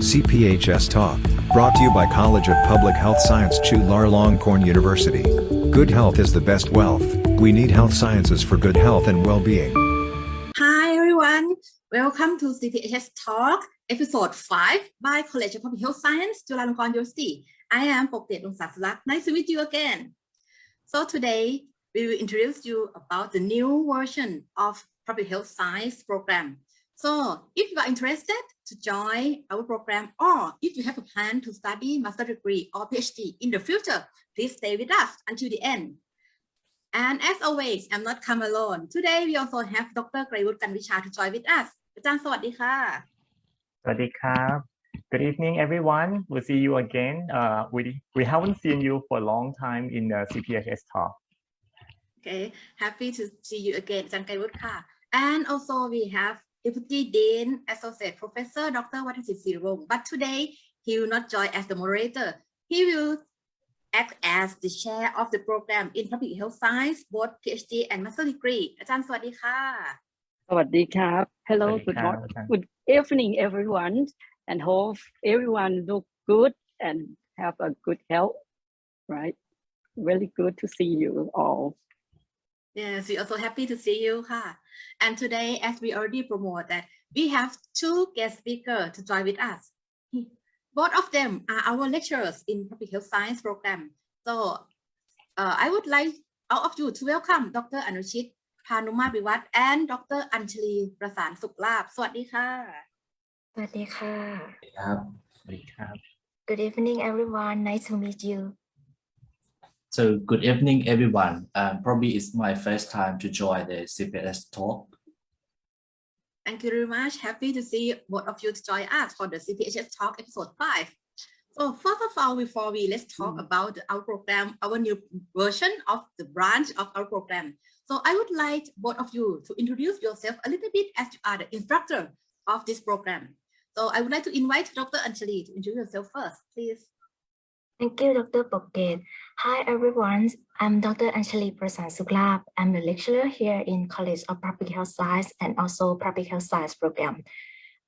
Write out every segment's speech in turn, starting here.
CPHS Talk, brought to you by College of Public Health Science Chulalongkorn University. Good health is the best wealth. We need health sciences for good health and well-being. Hi everyone, welcome to CPHS Talk, episode 5 by College of Public Health Science Chulalongkorn University. I am Poktet Sulak. Nice to meet you again. So today we will introduce you about the new version of Public Health Science program. So if you are interested to join our program, or if you have a plan to study master degree or PhD in the future, please stay with us until the end. And as always, I'm not come alone. Today we also have Dr. Graywood Kanvicha to join with us. อาจารย์สวัสดีค่ะ สวัสดีครับ Good evening, everyone. We'll see you again. We haven't seen you for a long time in the CPHS talk. Okay, happy to see you again, อาจารย์ Graywood ค่ะ And also we have Deputy Dean, Associate Professor Dr. Wattasit Siriwong. But today he will not join as the moderator. He will act as the chair of the program in Public Health Science, both PhD and Master degree. อาจารย์สวัสดีค่ะ สวัสดีครับ Hello, สวัสดี good ครับ morning, good evening, everyone, and hope everyone look good and have a good health, right? Really good to see you all. Yes, we also happy to see you,ค่ะ. And today, as we already promote that, we have two guest speakers to join with us. Both of them are our lecturers in Public Health Science program. So, I would like all of you to welcome Dr. Anushit Panumabiwat and Dr. Anchali Prasan Suklab. สวัสดีค่ะ สวัสดีค่ะ สวัสดีครับ Good evening everyone. Nice to meet you. So good evening, everyone. Probably it's my first time to join the CPHS talk. Thank you very much. Happy to see both of you to join us for the CPHS Talk episode 5. So first of all, before let's talk about our program, our new version of the branch of our program. So I would like both of you to introduce yourself a little bit as you are the instructor of this program. So I would like to invite Dr. Anchali to introduce yourself first, please. Thank you, Dr. Poktet. Hi everyone. I'm Dr. Anchali Prasan Suklab. I'm a lecturer here in College of Public Health Science and also Public Health Science program.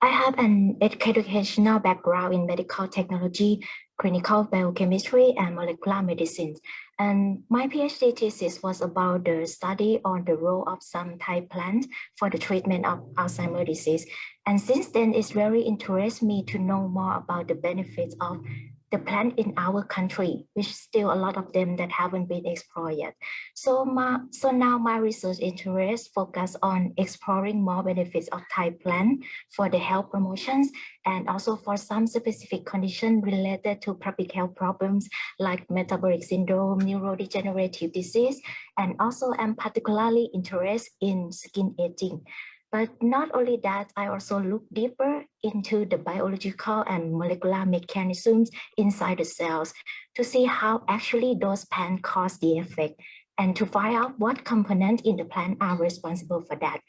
I have an educational background in medical technology, clinical biochemistry, and molecular medicine. And my PhD thesis was about the study on the role of some Thai plants for the treatment of Alzheimer's disease. And since then, it's very interested me to know more about the benefits of the plant in our country, which still a lot of them that haven't been explored yet. So now my research interest focus on exploring more benefits of Thai plant for the health promotions and also for some specific conditions related to public health problems like metabolic syndrome, neurodegenerative disease, and also I'm particularly interested in skin aging. But not only that, I also look deeper into the biological and molecular mechanisms inside the cells to see how actually those plants cause the effect and to find out what components in the plant are responsible for that.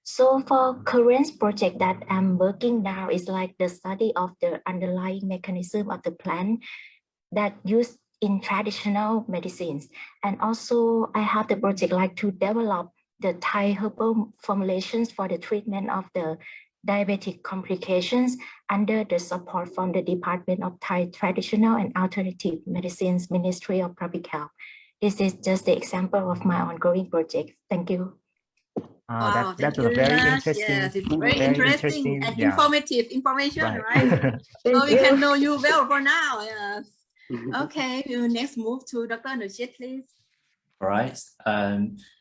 So for current project that I'm working now is like the study of the underlying mechanism of the plant that used in traditional medicines. And also I have the project like to develop the Thai herbal formulations for the treatment of the diabetic complications under the support from the Department of Thai Traditional and Alternative Medicines Ministry of Public Health. This is just the example of my ongoing project. Thank you. Wow, That's thank a you very very much. interesting, Yes, it's very interesting and yeah. informative information, Right. right? So we can know you well for now. Yes. Okay, we will next move to Dr. Anushit, please. All right.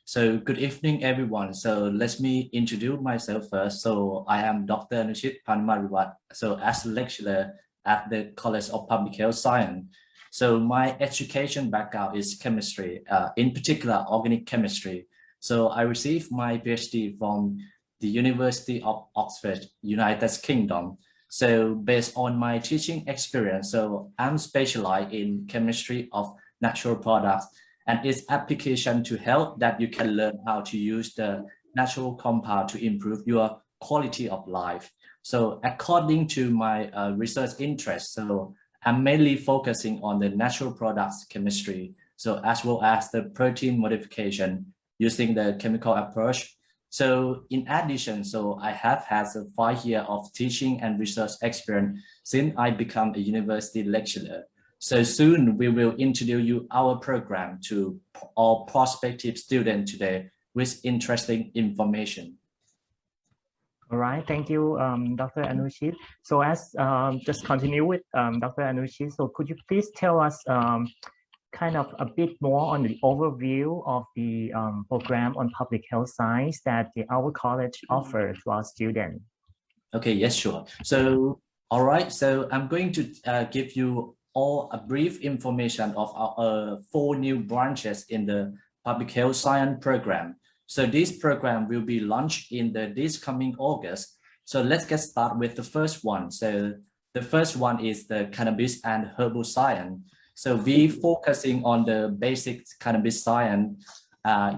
So good evening, everyone. So let me introduce myself first. So I am Dr. Anushit Panumabiwat. So as a lecturer at the College of Public Health Science. So my education background is chemistry, in particular organic chemistry. So I received my PhD from the University of Oxford, United Kingdom. So based on my teaching experience, so I'm specialized in chemistry of natural products and its application to health that you can learn how to use the natural compound to improve your quality of life. So according to my research interest, so I'm mainly focusing on the natural products chemistry, so as well as the protein modification using the chemical approach. So in addition, so I have had a 5 years of teaching and research experience since I become a university lecturer. So soon we will introduce you our program to all prospective students today with interesting information. All right, thank you, Dr. Anushit. So as just continue with Dr. Anushit, so could you please tell us kind of a bit more on the overview of the program on public health science that our college offers to our students? Okay, yes, sure. So, all right, so I'm going to give you all a brief information of our 4 new branches in the public health science program. So this program will be launched in this coming August. So let's get started with the first one. So the first one is the cannabis and herbal science. So we focusing on the basic cannabis science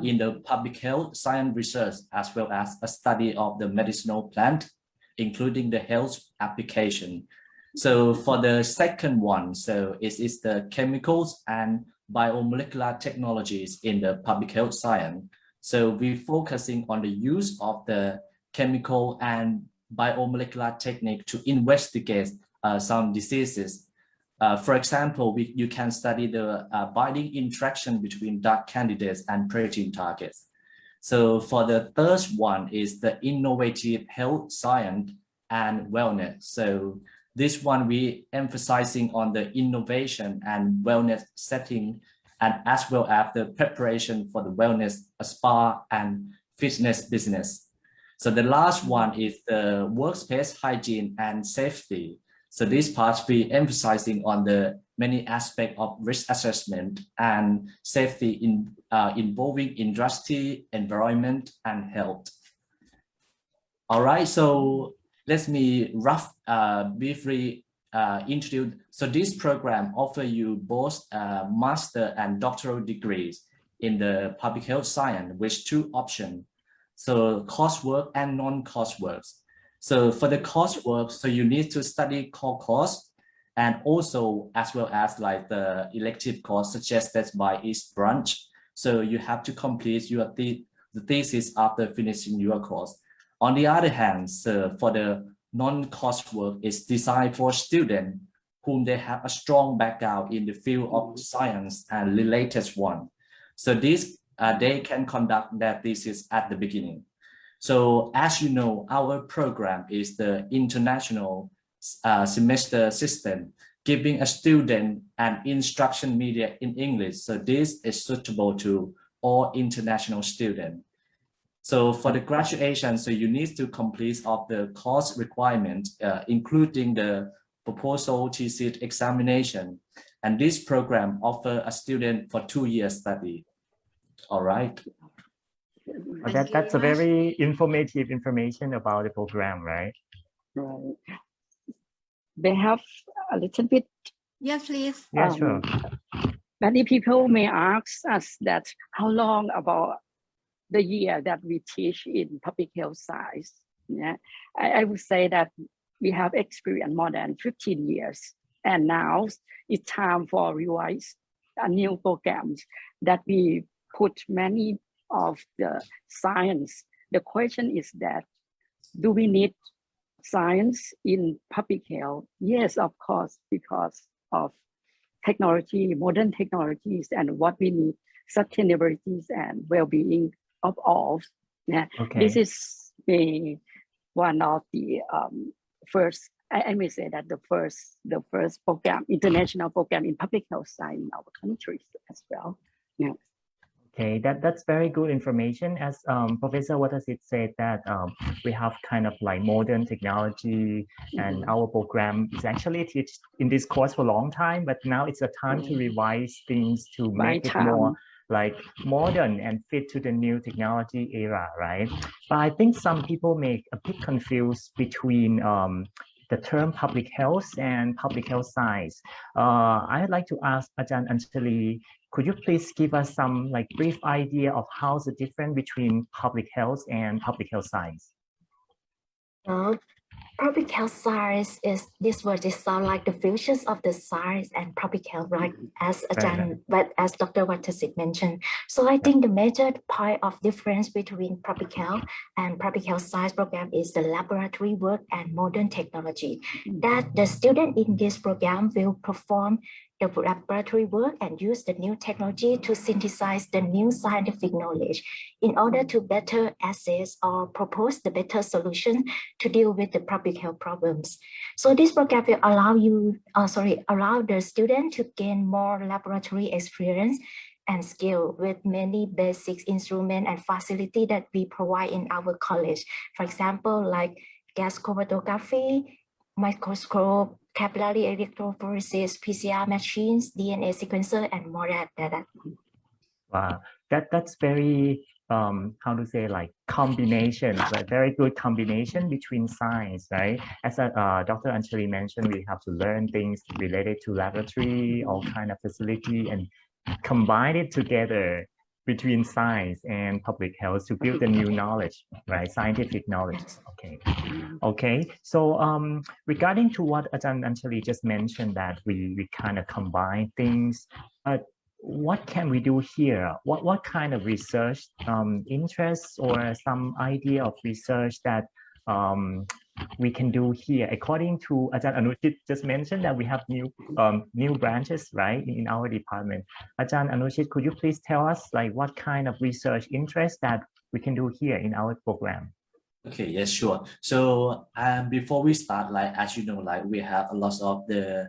in the public health science research, as well as a study of the medicinal plant, including the health application. So for the second one, so it is the chemicals and biomolecular technologies in the public health science. So we're focusing on the use of the chemical and biomolecular technique to investigate some diseases. For example, you can study the binding interaction between drug candidates and protein targets. So for the third one is the innovative health science and wellness. So this one we emphasizing on the innovation and wellness setting, and as well as the preparation for the wellness, spa and fitness business. So the last one is the workspace hygiene and safety. So this part we emphasizing on the many aspects of risk assessment and safety involving industry, environment, and health. All right, so let me briefly introduce. So this program offers you both master and doctoral degrees in the public health science with 2 options. So coursework and non-coursework. So for the coursework, so you need to study core course and also as well as like the elective course suggested by each branch. So you have to complete your the thesis after finishing your course. On the other hand, so for the non-coursework is designed for students whom they have a strong background in the field of science and related one. So this they can conduct their thesis at the beginning. So as you know, our program is the international semester system, giving a student an instruction media in English. So this is suitable to all international students. So for the graduation, so you need to complete of the course requirement, including the proposal thesis examination. And this program offers a student for 2 years study. All right. That's a very informative information about the program, right? Right. They have a little bit. Yes, please. Yeah, sure. Many people may ask us that how long about the year that we teach in public health science. Yeah, I would say that we have experience more than 15 years. And now it's time for revise a new programs that we put many of the science. The question is that, do we need science in public health? Yes, of course, because of technology, modern technologies, and what we need, sustainability and well-being of all. Yeah, Okay. this is one of the first. I may say that the first program, international program in public health science in our country as well. Yeah. Okay, that's very good information. As Professor Wattasit said that we have kind of like modern technology, and our program is actually teach in this course for a long time, but now it's a time to revise things to make it more like modern and fit to the new technology era, right? But I think some people make a bit confused between the term public health and public health science. I'd like to ask Ajahn Anjali, could you please give us some like brief idea of how's the difference between public health and public health science? Public health science is this word just sound like the fusions of the science and public health, right? As as Dr. Wattasit mentioned. So I think the major point of difference between public health and public health science program is the laboratory work and modern technology. That the student in this program will perform the laboratory work and use the new technology to synthesize the new scientific knowledge in order to better assess or propose the better solution to deal with the public health problems. So this program will allow the student to gain more laboratory experience and skill with many basic instruments and facility that we provide in our college. For example, like gas chromatography, microscope, capillary electrophoresis, PCR machines, DNA sequencer, and more than that. Wow, that's very how to say, like combination, but very good combination between science, right? As Dr. Anjali mentioned, we have to learn things related to laboratory, all kind of facility, and combine it together between science and public health to build the new knowledge, right? Scientific knowledge. Okay. So regarding to what Ajahn Anjali just mentioned, that we kind of combine things, but what can we do here? What kind of research interests or some idea of research that we can do here? According to Ajahn Anushit just mentioned that we have new branches, right, in our department. Ajahn Anushit, could you please tell us like what kind of research interest that we can do here in our program? Okay, yes, sure. So before we start, like as you know, like we have a lot of the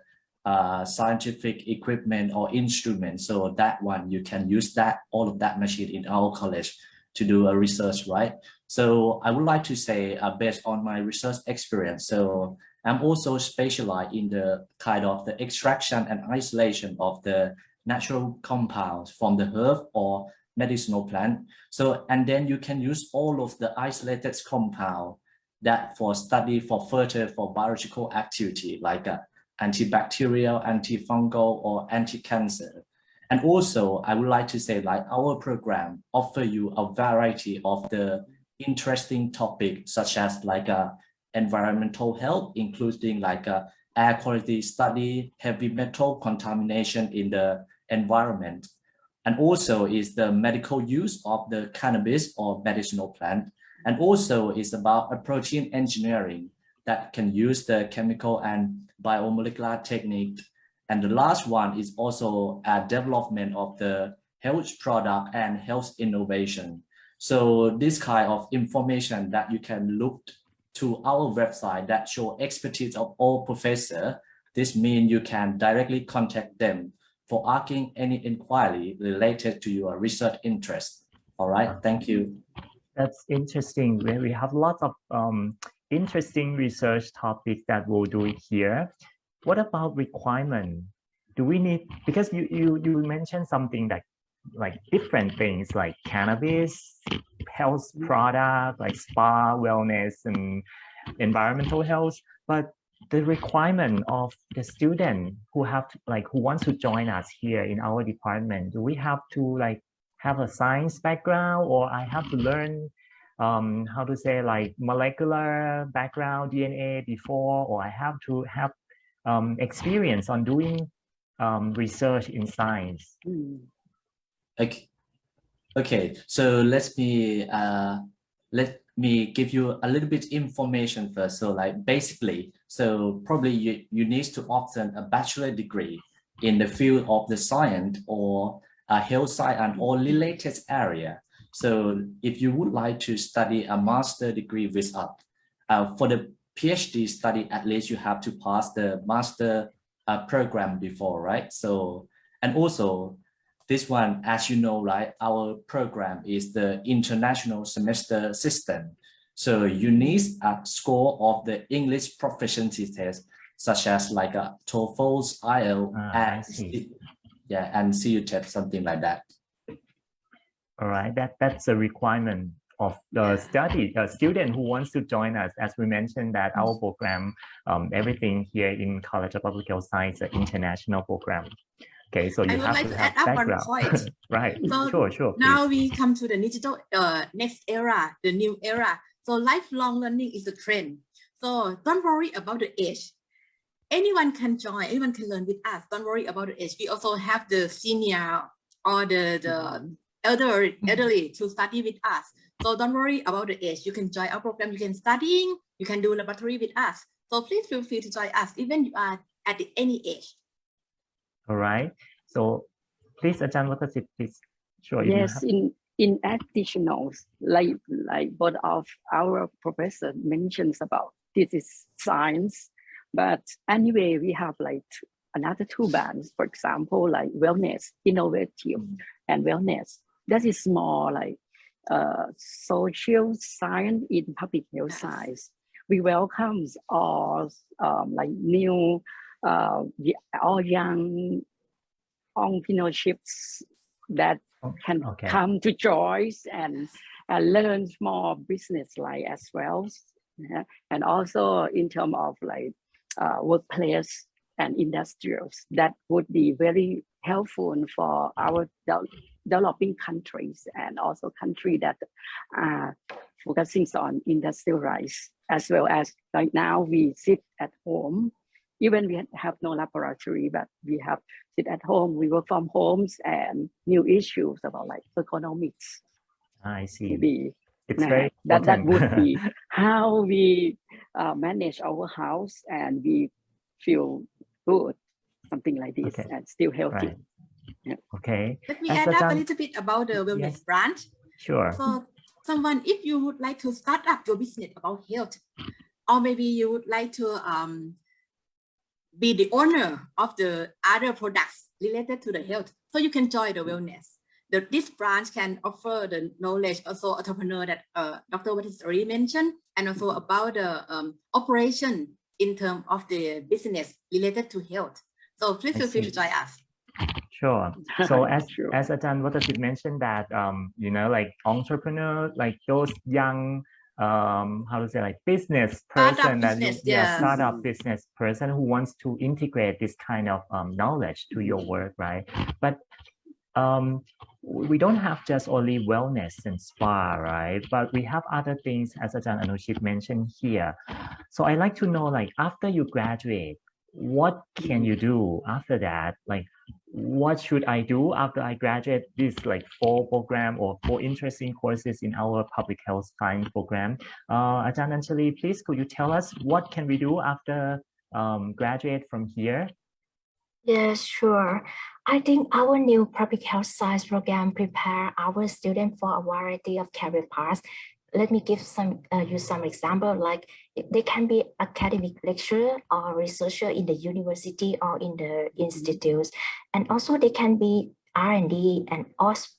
scientific equipment or instruments. So that one, you can use that, all of that machine in our college to do a research, right? So I would like to say, based on my research experience, so I'm also specialized in the kind of the extraction and isolation of the natural compounds from the herb or medicinal plant. So, and then you can use all of the isolated compound that for study for further for biological activity, like antibacterial, antifungal, or anti-cancer. And also, I would like to say, like our program offer you a variety of the interesting topics, such as like environmental health, including like air quality study, heavy metal contamination in the environment, and also is the medical use of the cannabis or medicinal plant, and also is about a protein engineering that can use the chemical and biomolecular technique. And the last one is also a development of the health product and health innovation. So this kind of information that you can look to our website that show expertise of all professors. This means you can directly contact them for asking any inquiry related to your research interest. All right, thank you. That's interesting. We have lots of interesting research topics that we'll do it here. What about requirement? Do we need, because you mentioned something like different things like cannabis, health product, like spa, wellness, and environmental health, but the requirement of the student who have to, like, who wants to join us here in our department, do we have to like have a science background, or I have to learn how to say, like molecular background, DNA before, or I have to have experience on doing research in science? Okay. So let me give you a little bit information first. So like basically, so probably you need to obtain a bachelor degree in the field of the science or health science or related area. So if you would like to study a master degree with us, for the PhD study, at least you have to pass the master program before, right? So, and also this one, as you know, right, our program is the international semester system. So you need a score of the English proficiency test, such as like a TOEFL, IELTS, and CUTEP, something like that. All right, that's a requirement of the student who wants to join us. As we mentioned that our program, everything here in College of Public Health Science, an international program. Okay, so you have to have background. One point. Right, so sure. Now we come to the digital next era, the new era. So lifelong learning is a trend. So don't worry about the age. Anyone can join, anyone can learn with us. Don't worry about the age. We also have the senior or the elderly to study with us. So don't worry about the age. You can join our program. You can studying. You can do laboratory with us. So please feel free to join us, even you are at any age. All right. So please, Ajahn Wattasit, please show you. Yes, in additional, like both of our professor mentions about this is science, but anyway, we have like another two bands, for example, like wellness, innovative, and wellness. That is more like social science in public health science. We welcome all like new, all young entrepreneurships that can come to join and learn more business like as well. Yeah. And also in terms of like workplace and industrials, that would be very helpful for our developing countries and also countries that are focusing on industrialized, as well as right now we sit at home. Even we have no laboratory, but we have sit at home, we work from homes, and new issues about like economics. I see. Maybe it's very that would be how we manage our house and we feel good, something like this, and still healthy. Right. Yeah. Okay. Let me add up a little bit about the wellness branch. Sure. So someone, if you would like to start up your business about health, or maybe you would like to be the owner of the other products related to the health, so you can join the wellness. This branch can offer the knowledge, also entrepreneur that Dr. Wattasit already mentioned, and also about the operation in terms of the business related to health. So please feel free to join us. Sure. So as Ajahn Wattasit mentioned that you know, like entrepreneur, like those young how to say, like business person, startup business person who wants to integrate this kind of knowledge to your work, right? But we don't have just only wellness and spa, right? But we have other things, as Ajahn Anushit mentioned here. So I'd like to know, like, after you graduate, what can you do after that? Like, what should I do after I graduate this like 4 program or 4 interesting courses in our public health science program? Ajahn Anjali, please, could you tell us what can we do after graduate from here? Yes, sure. I think our new public health science program prepare our students for a variety of career paths. Let me give you some example, like they can be academic lecturer or researcher in the university or in the institutes. And also they can be R&D and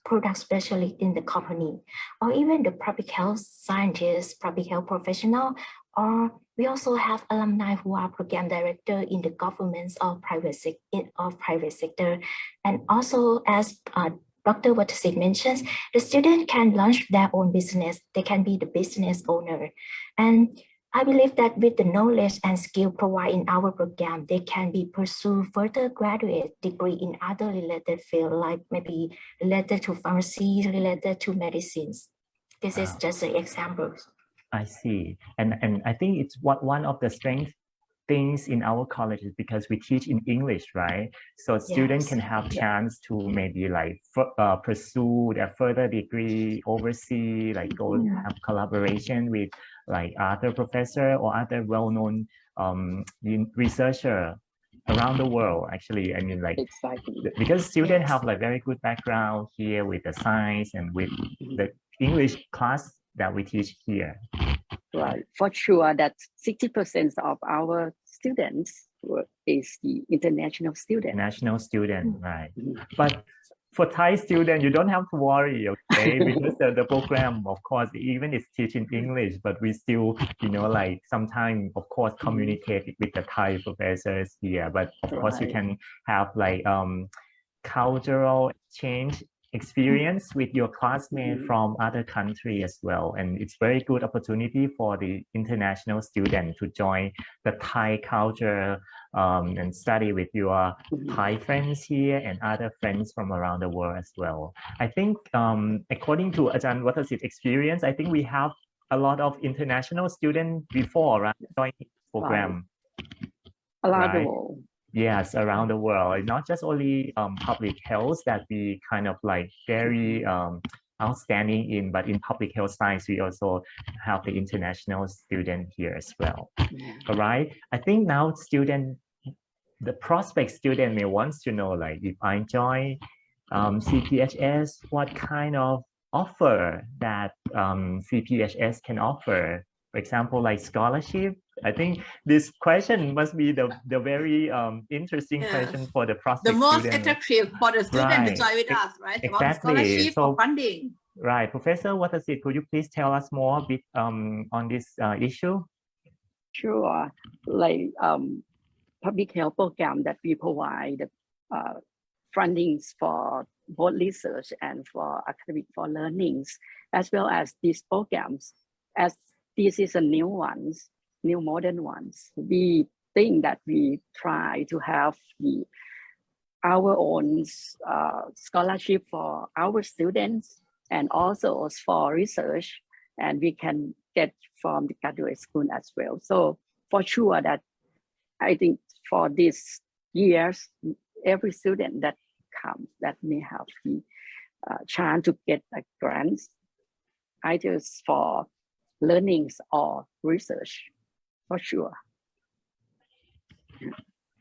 product specialist in the company, or even the public health scientist, public health professional, or we also have alumni who are program director in the governments or private sector. And also, as Dr. Wattasit mentions, the student can launch their own business. They can be the business owner. And I believe that with the knowledge and skill provided in our program, they can be pursue further graduate degree in other related field, like maybe related to pharmacy, related to medicines. This is just an example. I see. And I think it's one of the strengths things in our colleges, because we teach in English, right? So students can have chance to maybe like pursue their further degree overseas, like go have collaboration with like other professor or other well-known researcher around the world. Actually, I mean, like because students have like very good background here with the science and with the English class that we teach here. Right, for sure that 60% of our students is the international student. National student, right? But for Thai student, you don't have to worry, okay? Because the program, of course, even is teaching English, but we still, you know, like sometimes, of course, communicate with the Thai professors here. But of course, you can have like cultural exchange experience with your classmates from other countries as well, and it's very good opportunity for the international student to join the Thai culture and study with your Thai friends here and other friends from around the world as well. I think according to Ajahn Wattasit's experience, I think we have a lot of international students before, right? Join this program. Around the Right. world. Yes, around the world. Not just only public health that we kind of like very outstanding in, but in public health science, we also have the international student here as well. Yeah. All right. I think now the prospect student may want to know, like, if I join CPHS, what kind of offer that CPHS can offer? For example, like scholarship. I think this question must be the very interesting Yes. question for the The prospect most student. attractive for the student to Right. join with us, right? About Exactly. scholarship So- or funding. Right, Professor Wattasit, could you please tell us more a bit on this issue? Sure, like public health program that we provide fundings for both research and for academic for learnings, as well as these programs. As this is a new modern ones, we think that we try to have our own scholarship for our students and also for research, and we can get from the graduate school as well. So for sure that I think for these years, every student that comes that may have the chance to get a grants, either for learnings or research, for sure.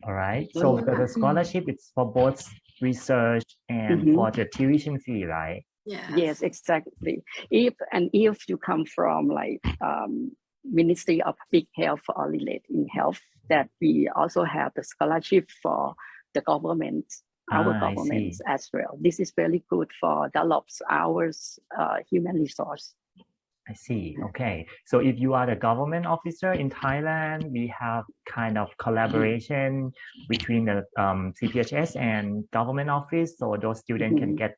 All right. So the scholarship is for both research and for the tuition fee, right? Yes, exactly. If you come from like Ministry of Public Health or related in health, that we also have the scholarship for the government, our governments as well. This is very good for develops our human resource. I see. Okay. So if you are the government officer in Thailand, we have kind of collaboration between the CPHS and government office. So those students can get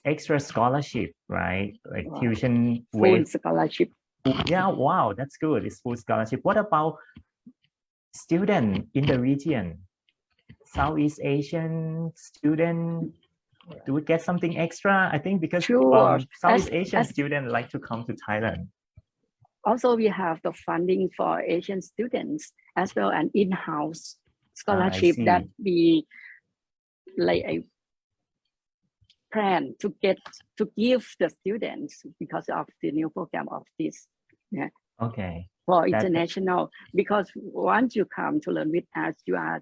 extra scholarship, right? Like tuition full scholarship. Yeah, wow, that's good. It's full scholarship. What about student in the region? Southeast Asian student, do we get something extra? I think because Southeast Asian students like to come to Thailand. Also, we have the funding for Asian students as well, an in-house scholarship that we like a plan to give the students because of the new program of this. Yeah. Okay. For international, because once you come to learn with us, you are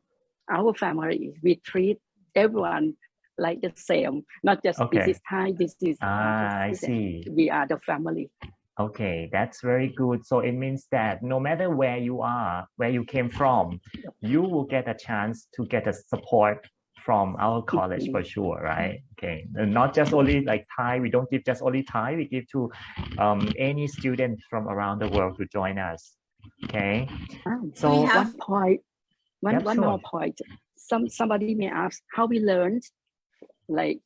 our family. We treat everyone like the same, not just this is Thai, this is I see. We are the family. Okay, that's very good. So it means that no matter where you are, where you came from, you will get a chance to get a support from our college for sure, right? Okay, and not just only like Thai, we don't give just only Thai, we give to any student from around the world to join us. Okay, so one more point. Somebody may ask how we learned, like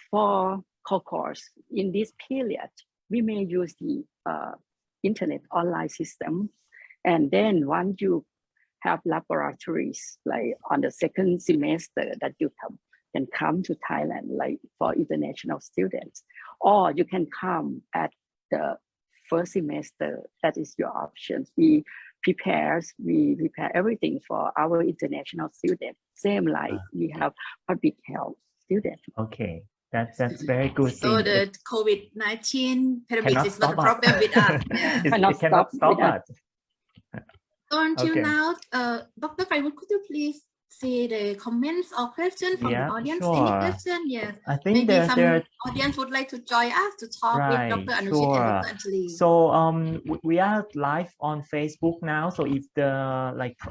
for course in this period, we may use the internet online system, and then once you have laboratories like on the second semester that you can come to Thailand, like for international students, or you can come at the first semester. That is your options. We prepare everything for our international students. Same like we have public health students. Okay. That's very good. So the COVID-19 pandemic is not a problem with us. Yeah. It cannot stop us. So until now, Dr. Kaiwood, could you please see the comments or questions from the audience? Sure. Any question? Yes. I think maybe some audience would like to join us to talk with Dr. Anushit and Dr. Anjali. So we are live on Facebook now. So if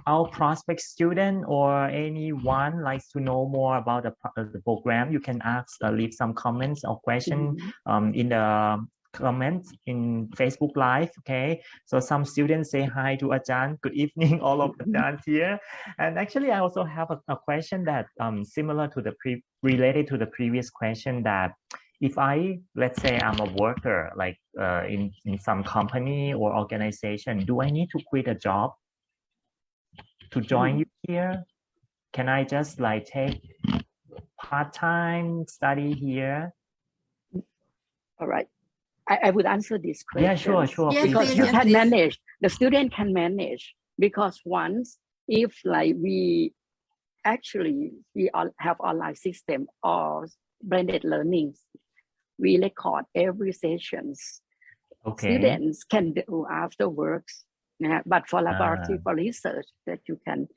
our prospect student or anyone likes to know more about the program, you can leave some comments or question in the comments in Facebook Live. Okay, so some students say hi to Ajahn. Good evening, all of the Ajahns here. And actually, I also have a question that similar to related to the previous question, that if let's say I'm a worker, like in some company or organization, do I need to quit a job to join you here? Can I just like take part-time study here? All right. I would answer this question. Yeah, sure. Yes, Please, please, You yes, can please. manage, the student can manage, because once, if like we all have online system or blended learnings, we record every sessions. Okay. Students can do afterwards. But for laboratory, for research, that you can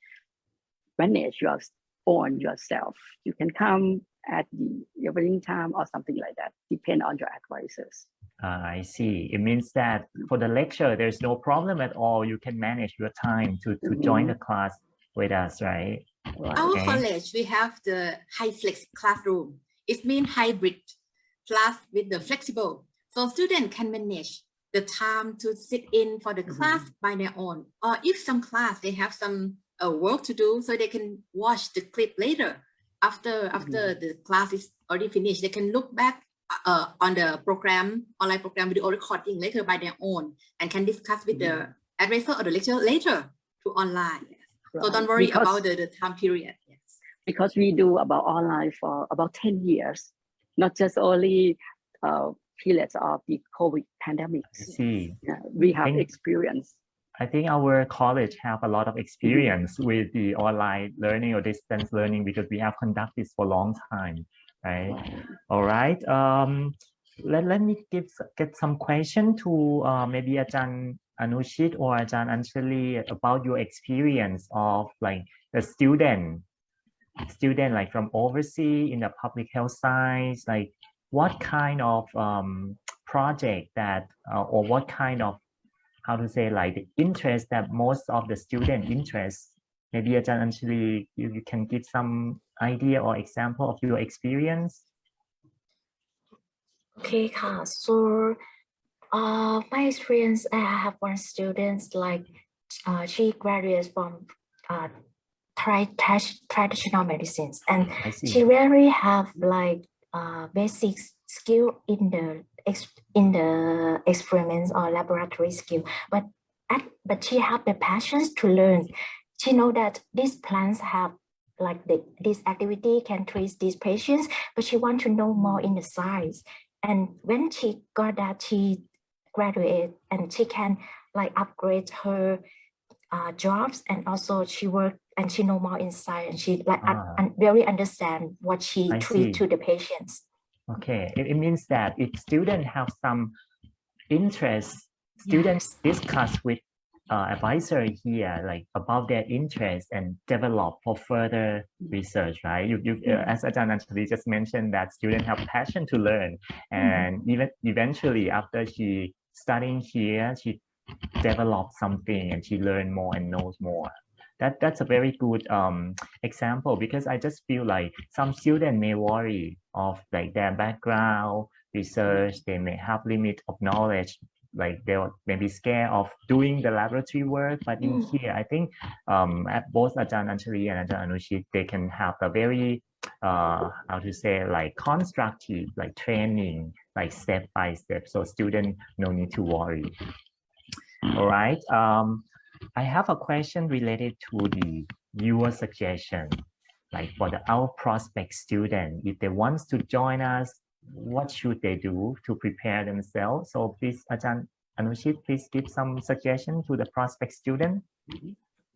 manage your own yourself. You can come at the evening time or something like that, depend on your advisors. I see. It means that for the lecture, there's no problem at all. You can manage your time to join the class with us, right? Our Okay. college, we have the high flex classroom. It means hybrid class with the flexible. So students can manage the time to sit in for the class by their own. Or if some class, they have some work to do, so they can watch the clip later. After the class is already finished, they can look back on the program, online program video recording later by their own, and can discuss with the advisor or the lecturer later through online. So don't worry about the time period. Yes. Because we do about online for about 10 years, not just only periods of the COVID pandemic. I see. We have experience. I think our college have a lot of experience with the online learning or distance learning, because we have conducted this for a long time, right? All right. Let me get some question to maybe Ajahn Anushit or Ajahn Anjali about your experience of like the student like from overseas in the public health science, like what kind of project that or what kind of, how to say, like the interest that most of the student interest. Maybe Ajahn Anjali, you can give some idea or example of your experience. Okay, so my experience, I have one student like she graduates from traditional medicines, and she really have like basic skill in the experiments or laboratory skill, but she have the passions to learn. She know that these plants have like this activity can treat these patients, but she want to know more in the science. And when she got that, she graduate and she can like upgrade her jobs, and also she work and she know more in science, and she like very understand what she treat to the patients. Okay, it means that if students have some interest, students discuss with advisor here like about their interest and develop for further research, right? You as Ajahn Anjali just mentioned, that students have passion to learn, and even eventually after she studying here, she developed something and she learned more and knows more. That's a very good example, because I just feel like some students may worry of like their background research, they may have limit of knowledge, like they may be scared of doing the laboratory work. But in here, I think at both Ajahn Anjali and Ajahn Anushit, they can have a very how to say, like constructive like training, like step by step, so students no need to worry. All right. I have a question related to your suggestion, like for our prospect student, if they want to join us, what should they do to prepare themselves? So please, Ajahn Anushit, please give some suggestion to the prospect student.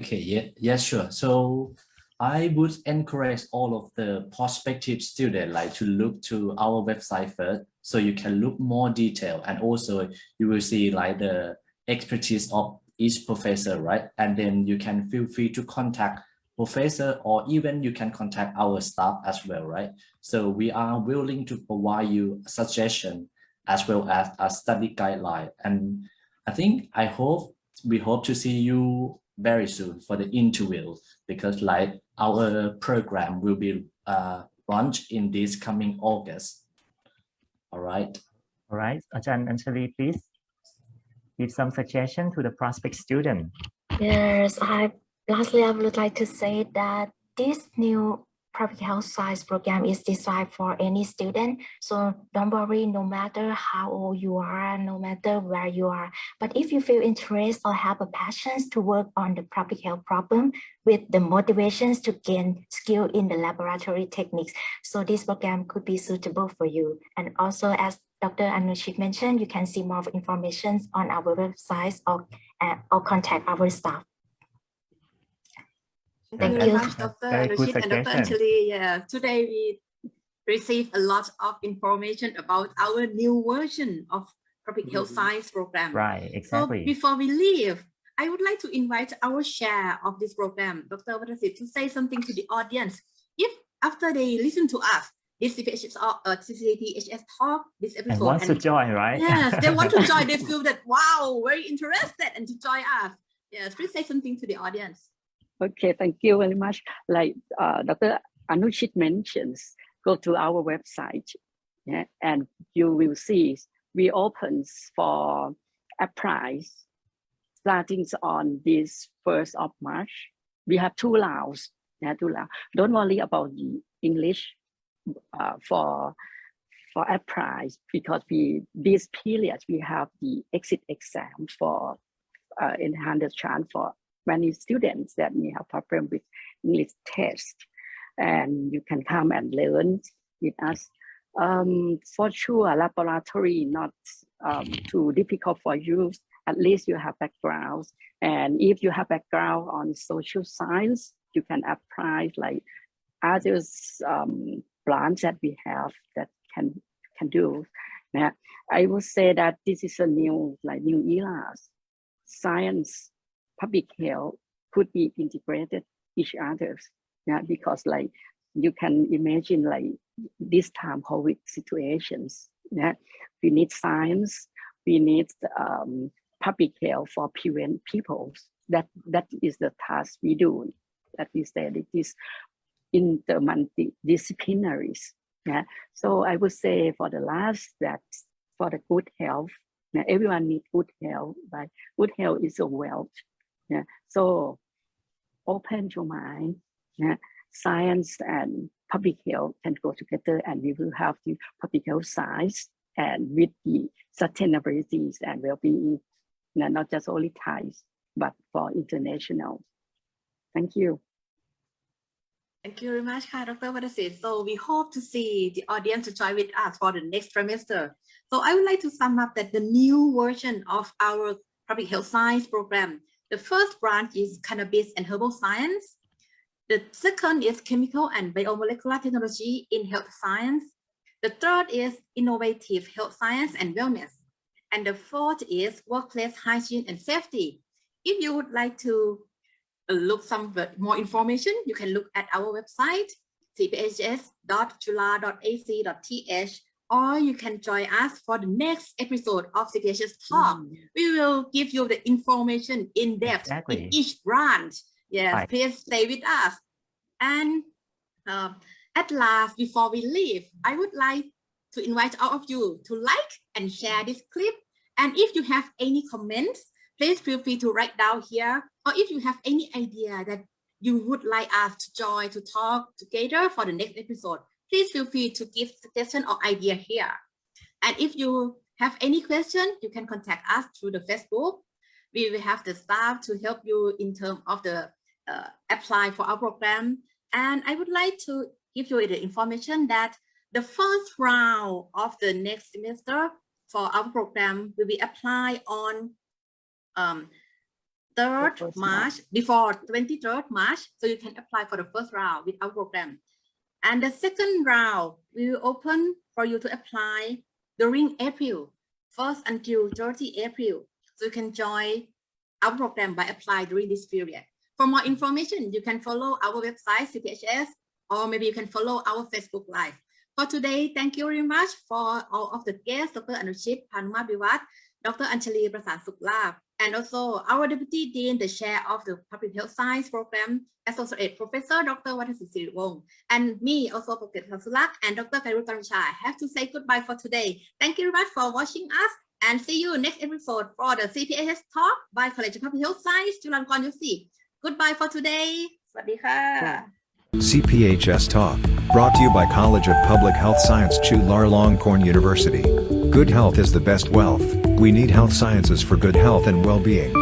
Okay, yes, sure. So I would encourage all of the prospective students like to look to our website first, so you can look more detail, and also you will see like the expertise of each professor, right? And then you can feel free to contact professor, or even you can contact our staff as well, right? So we are willing to provide you a suggestion as well as a study guideline. And we hope to see you very soon for the interview, because like our program will be launched in this coming August. All right. All right, Ajahn Anjali, please give some suggestion to the prospect student. Yes, lastly, I would like to say that this new public health science program is designed for any student. So don't worry, no matter how old you are, no matter where you are. But if you feel interest or have a passion to work on the public health problem with the motivations to gain skill in the laboratory techniques, so this program could be suitable for you. And also, as Dr. Anushit mentioned, you can see more information on our website or contact our staff. Thank you Thank very you. much, Dr. Very good Anushit and Dr. suggestion. Anjali. Yeah, today we received a lot of information about our new version of public health science program. Right, So exactly. before we leave, I would like to invite our chair of this program, Dr. Wattasit, to say something to the audience. If after they listen to us, this CPHS talk, this episode, And wants to join, right? yes, they want to join, they feel that, wow, very interested and to join us. Yes, please say something to the audience. Okay, thank you very much. Like Dr. Anushit mentions, go to our website, yeah, and you will see we open for apply starting on this 1st of March. We have 2 rounds. Yeah, 2 rounds. Don't worry about the English for apply, because this period we have the exit exam for enhanced chance for many students that may have problem with English test, and you can come and learn with us. For sure, laboratory not too difficult for you. At least you have backgrounds, and if you have background on social science, you can apply like others branch that we have that can do. Yeah, I would say that this is a new era. Science, public health could be integrated each other. Yeah, because like you can imagine like this time COVID situations. Yeah, we need science, we need public health for prevent people. That is the task we do. That we said it is in the multidisciplinaries. Yeah, so I would say for the last that for the good health, now everyone needs good health, but good health is a wealth. Yeah, so open your mind. Yeah, science and public health can go together, and we will have the public health science and with the sustainability and well-being, not just only Thais, but for international. Thank you. Thank you very much, Dr. Wattasit. So we hope to see the audience to join with us for the next trimester. So I would like to sum up that the new version of our public health science program, the first branch is cannabis and herbal science. The second is chemical and biomolecular technology in health science. The third is innovative health science and wellness. And the fourth is workplace hygiene and safety. If you would like to look some more information, you can look at our website, cphs.chula.ac.th, or you can join us for the next episode of CPHS Talk. We will give you the information in depth in each branch. Yes, right. Please stay with us. And at last, before we leave, I would like to invite all of you to like and share this clip. And if you have any comments, please feel free to write down here. Or if you have any idea that you would like us to join to talk together for the next episode, please feel free to give suggestion or idea here. And if you have any question, you can contact us through the Facebook. We will have the staff to help you in terms of the apply for our program. And I would like to give you the information that the first round of the next semester for our program will be applied on 3rd March, before 23rd March, so you can apply for the first round with our program. And the second round, we will open for you to apply during April, 1st until 30 April. So you can join our program by applying during this period. For more information, you can follow our website, CPHS, or maybe you can follow our Facebook Live. For today, thank you very much for all of the guests, Dr. Anushit Panumabiwat, Dr. Anjali Prasan-Suklap, and also our Deputy Dean, the Chair of the Public Health Science Program, Associate Professor Dr. Wattasit Siriwong, and me, also Dr. Prasan-Suklap, and Dr. Kairu Tarucha. I have to say goodbye for today. Thank you very much for watching us, and see you next episode for the CPHS Talk by College of Public Health Science, Chulalongkorn UC. Goodbye for today. Swadika. CPHS Talk, brought to you by College of Public Health Science Chulalongkorn University. Good health is the best wealth. We need health sciences for good health and well-being.